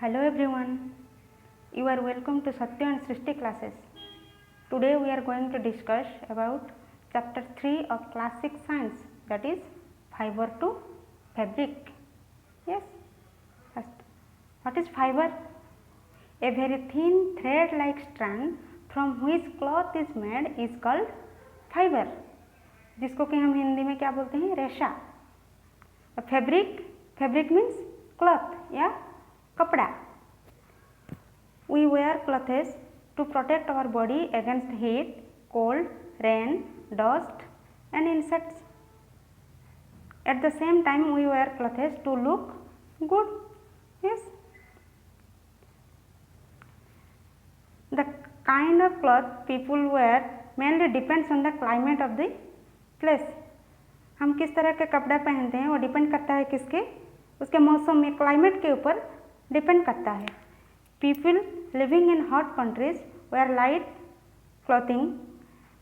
Hello everyone, you are welcome to Satya and Srishti classes. Today we are going to discuss about chapter 3 of class 6 science, that is fiber to fabric. Yes, first, what is fiber? A very thin thread like strand from which cloth is made is called fiber, जिसको कि हम हिंदी में क्या बोलते हैं, रेशा. Fabric means cloth या कपड़ा. We wear clothes to protect our body against heat, cold, rain, dust and insects. At the same time we wear clothes to look good. Yes. The kind of cloth people wear mainly depends on the climate of the place. हम किस तरह के कपड़ा पहनते हैं वो depend करता है किसके, उसके मौसम में, क्लाइमेट के ऊपर डिपेंड करता है. People living in hot countries wear light clothing.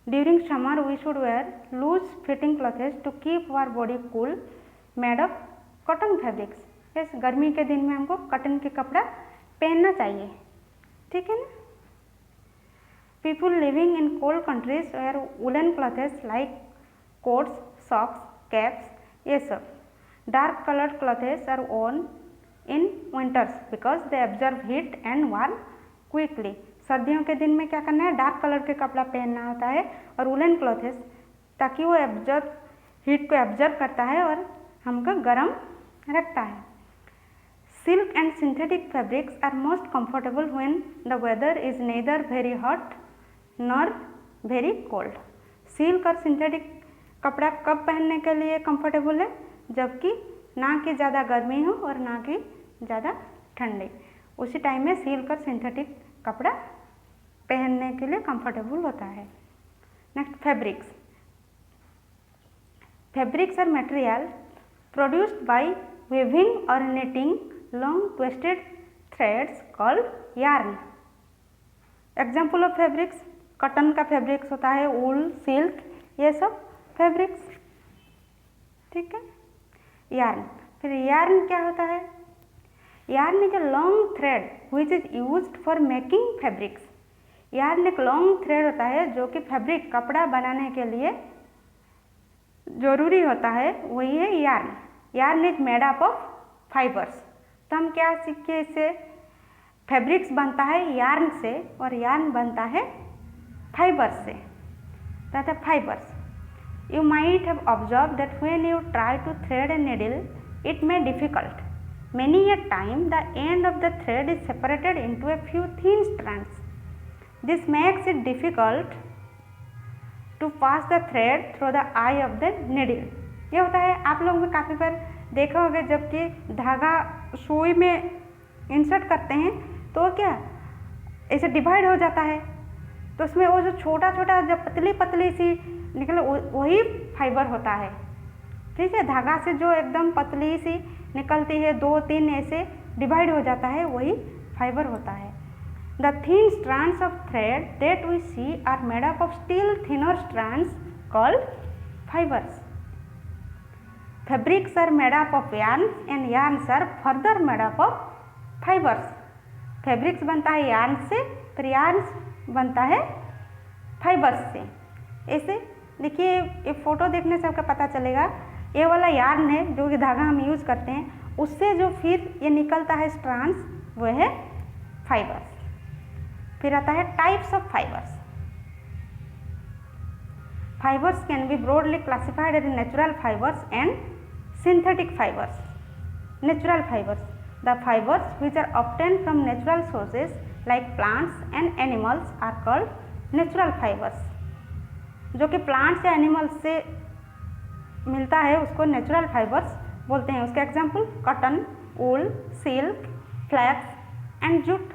During summer we should wear loose fitting clothes to keep our body cool made of cotton fabrics. Yes, गर्मी के दिन में हमको कॉटन के कपड़ा पहनना चाहिए, ठीक है ना. People living in cold countries wear woolen clothes like coats, socks, caps. ये सब dark colored clothes are worn in winters because they absorb heat and warm quickly. सर्दियों के दिन में क्या करना है, डार्क कलर के कपड़ा पहनना होता है और वुलन क्लॉथेस, ताकि वो हीट को एब्जॉर्ब करता है और हमको गर्म रखता है. Silk and synthetic fabrics are most comfortable when the weather is neither very hot nor very cold. Silk और सिंथेटिक कपड़ा कब पहनने के लिए कंफर्टेबल है, जबकि ना कि ज़्यादा गर्मी हो और ना कि ज़्यादा ठंडी. उसी टाइम में सिल्क और सिंथेटिक कपड़ा पहनने के लिए कंफर्टेबल होता है. Next, fabrics are material produced by weaving और knitting long twisted threads called yarn. Example of fabrics, cotton का फैब्रिक्स होता है, वूल, सिल्क, ये सब फैब्रिक्स, ठीक है. यार्न, फिर यार्न क्या होता है? Yarn is a long thread which is used for making fabrics. Yarn एक लॉन्ग थ्रेड होता है जो कि फैब्रिक, कपड़ा बनाने के लिए जरूरी होता है, वही है yarn. Yarn is made up of fibres. तो हम क्या सीखे इससे? फैब्रिक्स बनता है यार्न से और यार्न बनता है फाइबर्स से. तो fibres. You might have observed that when you try to thread a needle, it may difficult. Many a time, the end of the thread is separated into a few thin strands. This makes it difficult to pass the thread through the eye of the needle. ये होता है, आप लोग भी काफ़ी बार देखा होगा, जबकि धागा सुई में इंसर्ट करते हैं तो क्या ऐसे डिवाइड हो जाता है, तो उसमें वो जो छोटा छोटा जो पतली पतली सी निकले वही फाइबर होता है, ठीक है. धागा से जो एकदम पतली सी निकलती है, 2-3 ऐसे डिवाइड हो जाता है, वही फाइबर होता है. The thin strands of thread that we see are made up of still thinner strands called fibres. Fabrics are made up of yarns and yarns are further made up of fibres. Fabrics बनता है yarn से, फिर yarns बनता है fibres से. ऐसे देखिए, ये फोटो देखने से आपका पता चलेगा, ये वाला यार्न है जो कि धागा हम यूज़ करते हैं, उससे जो फिर ये निकलता है स्ट्रैंड्स, वो है फाइबर्स. फिर आता है types of fibres. Fibres can be broadly classified as natural fibres and synthetic fibres. Natural fibres, the fibres which are obtained from natural sources like plants and animals are called natural fibres. जो कि plants या animals से मिलता है उसको natural fibres बोलते हैं. उसके example cotton, wool, silk, flax and jute.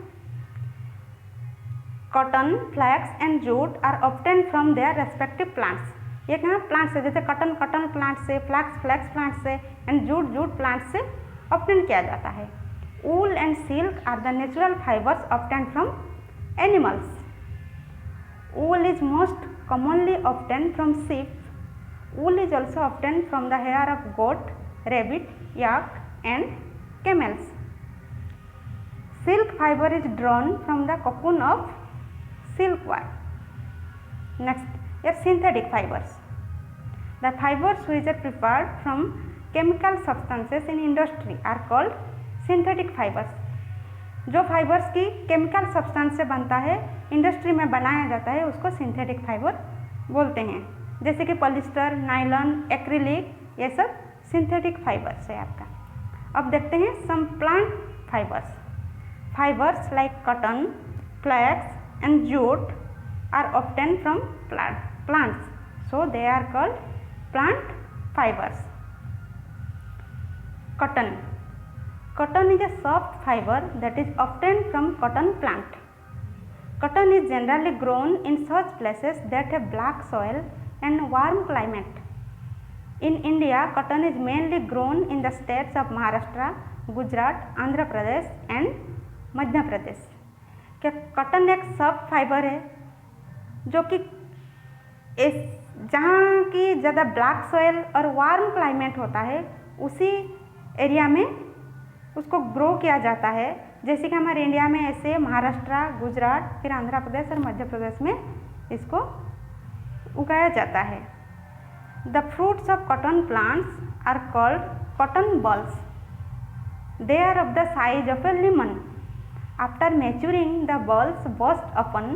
Cotton, flax and jute are obtained from their respective plants. ये क्या प्लांट से, जैसे कॉटन प्लांट से, फ्लैक्स प्लांट से एंड जूट प्लांट से ऑब्टेन किया जाता है. Wool and silk are the natural fibres obtained from animals. Wool is most commonly obtained from sheep. Wool is also obtained from the hair of goat, rabbit, yak and camels. Silk fiber is drawn from the cocoon of silkworm. Next, synthetic fibers. The fibers which are prepared from chemical substances in industry are called synthetic fibers. जो fibres की chemical substance से बनता है, industry में बनाया जाता है, उसको सिंथेटिक फाइबर बोलते हैं। जैसे कि पॉलिस्टर, नायलॉन, एक्रिलिक, ये सब सिंथेटिक फाइबर्स है आपका। अब देखते हैं some plant fibres. Fibres like cotton, flax and jute are obtain फ्रॉम plants, so they are called plant fibers. Cotton is a soft fiber that is obtained from cotton plant. Cotton is generally grown in such places that have black soil and warm climate. In India, cotton is mainly grown in the states of Maharashtra, Gujarat, Andhra Pradesh and Madhya Pradesh. क्या cotton एक soft fibre है जो कि जहाँ की ज़्यादा black soil और warm climate होता है उसी एरिया में उसको ग्रो किया जाता है। जैसे कि हमारे इंडिया में ऐसे महाराष्ट्र, गुजरात, फिर आंध्र प्रदेश और मध्य प्रदेश में इसको उगाया जाता है। The fruits of cotton plants are called cotton bolls. They are of the size of a lemon. After maturing the bolls burst open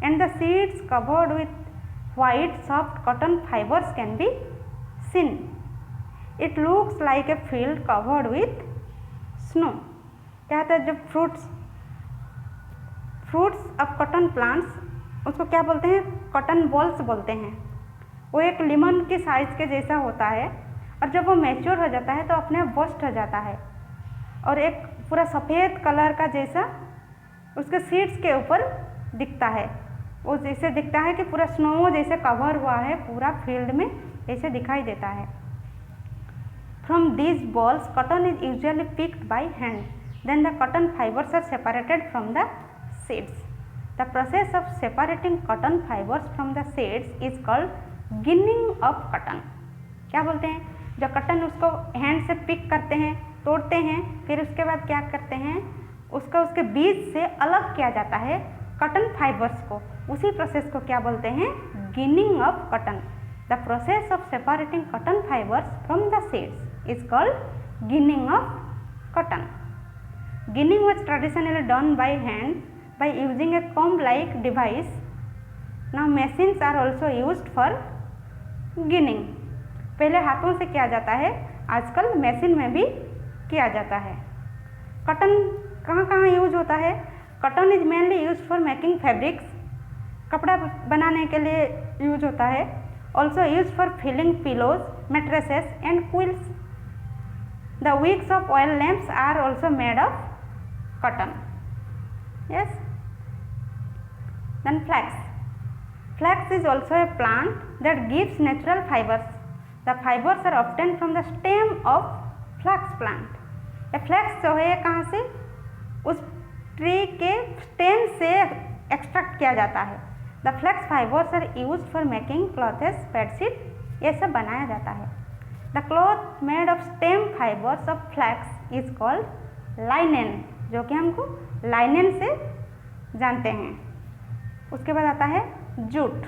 and the seeds covered with white soft cotton fibers can be seen. It looks like a field covered with snow. क्या होता है, जब fruits of cotton plants, उसको क्या बोलते हैं, cotton balls बोलते हैं। वो एक लेमन के साइज के जैसा होता है और जब वो मैच्योर हो जाता है तो अपने आप बस्ट हो जाता है और एक पूरा सफ़ेद कलर का जैसा उसके सीड्स के ऊपर दिखता है। वो जैसे दिखता है कि पूरा स्नो जैसे कवर हुआ है, पूरा फील्ड में ऐसे दिखाई देता है। From these bolls cotton is usually picked by hand, then the cotton fibres are separated from the seeds. The process of separating cotton fibres from the seeds is called ginning of cotton. क्या बोलते हैं, जब cotton उसको hand से pick करते हैं, तोड़ते हैं, फिर उसके बाद क्या करते हैं, उसके बीज से अलग किया जाता है कॉटन फाइबर्स को। उसी प्रोसेस को क्या बोलते हैं, ginning of cotton. The process of separating cotton fibres from the seeds is called ginning of cotton. Ginning was traditionally done by hand by using a comb like device. Now machines are also used for ginning. पहले हाथों से किया जाता है, आजकल machine में भी किया जाता है। कॉटन कहाँ कहाँ यूज होता है, cotton is mainly use for making fabrics, कपड़ा बनाने के लिए यूज होता है। Also use for filling pillows, mattresses and quilts. The wicks of oil lamps are also made of cotton. Yes, then flax. Flax is also a plant that gives natural fibres. The fibres are obtain from the stem of flax plant. ये flax जो है कहाँ से, उस tree के stem से extract किया जाता है। The flax fibres are use for making clothes, bedsheet, ये सब बनाया जाता है। The cloth made of stem fibres of flax is called linen, जो कि हमको लाइनेन से जानते हैं। उसके बाद आता है jute.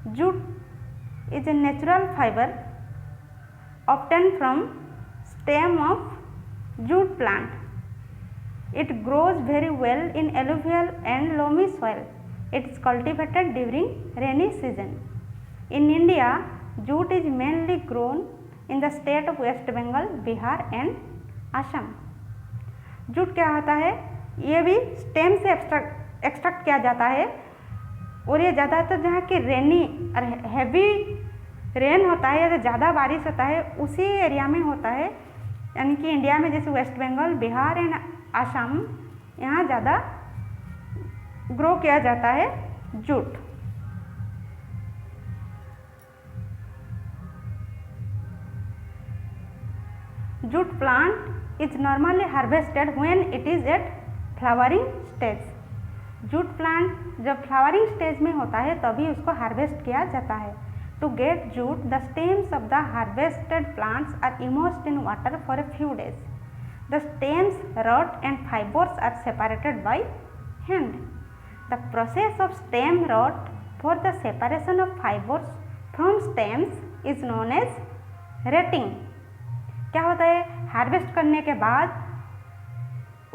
Jute is a natural fibre obtain from stem of jute plant. It grows very well in alluvial and loamy soil. It is cultivated during rainy season. In India, jute is mainly grown in the state of West Bengal, Bihar and Assam. Jute क्या होता है, ये भी stem से extract किया जाता है और ये ज़्यादातर जहाँ की रेनी और हैवी रेन होता है या ज़्यादा बारिश होता है उसी एरिया में होता है। यानी कि इंडिया में जैसे वेस्ट बंगाल, बिहार एंड आसाम, यहाँ ज़्यादा ग्रो किया जाता है jute. Jute plant is normally harvested when it is at flowering stage. Jute plant जब फ्लावरिंग स्टेज में होता है तभी उसको हार्वेस्ट किया जाता है। To get jute the stems of the harvested plants are immersed in water for a few days. The The stems, rod and fibers are separated by hand. The process of stem rod for the separation of fibers from stems is known as retting. क्या होता है, harvest करने के बाद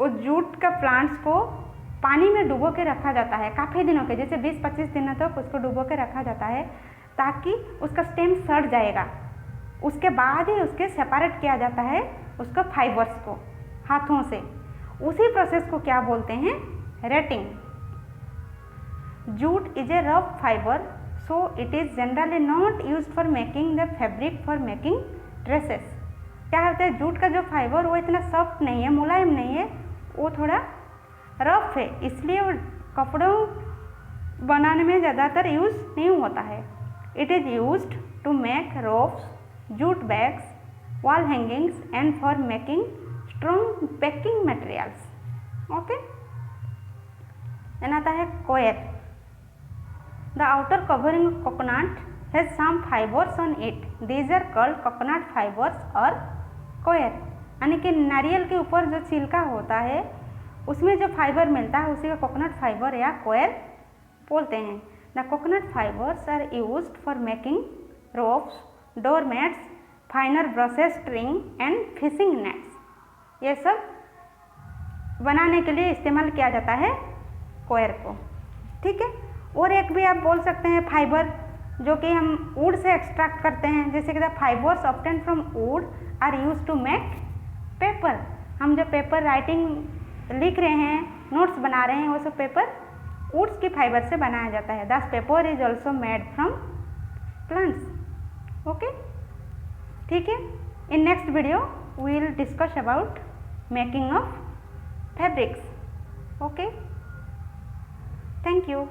उस jute का plants को पानी में डुबो के रखा जाता है काफ़ी दिनों के, जैसे 20-25 दिनों तक उसको डुबो के रखा जाता है ताकि उसका स्टेम सड़ जाएगा। उसके बाद ही उसके सेपरेट किया जाता है उसका फाइबर्स को हाथों से। उसी प्रोसेस को क्या बोलते हैं, rating. Jute is a rough fibre, so it is generally not used for making the fabric for making dresses. क्या होता है, जूट का जो फाइबर वो इतना सॉफ्ट नहीं है, मुलायम नहीं है, वो थोड़ा रफ है, इसलिए वो कपड़ों बनाने में ज़्यादातर यूज़ नहीं होता है। It is used to make ropes, jute bags, wall hangings and for making strong packing materials. Okay, then आता है coir. The outer covering of coconut has some fibres on it, these are called coconut fibres और coir. यानी कि नारियल के ऊपर जो छिलका होता है उसमें जो फाइबर मिलता है उसी को कोकोनट फाइबर या कोयर बोलते हैं। The coconut fibres are used for making ropes, door mats, finer brushes, string and fishing nets. ये सब बनाने के लिए इस्तेमाल किया जाता है कोयर को। ठीक है, और एक भी आप बोल सकते हैं फाइबर, जो कि हम वुड से एक्सट्रैक्ट करते हैं, जैसे कि the fibres obtained from wood are used to make paper. हम जो पेपर राइटिंग लिख रहे हैं, नोट्स बना रहे हैं, वो सब पेपर वुड्स की फाइबर से बनाया जाता है। This paper is also made from plants. Okay, ठीक है। In next video we will discuss about making of fabrics. Okay, thank you.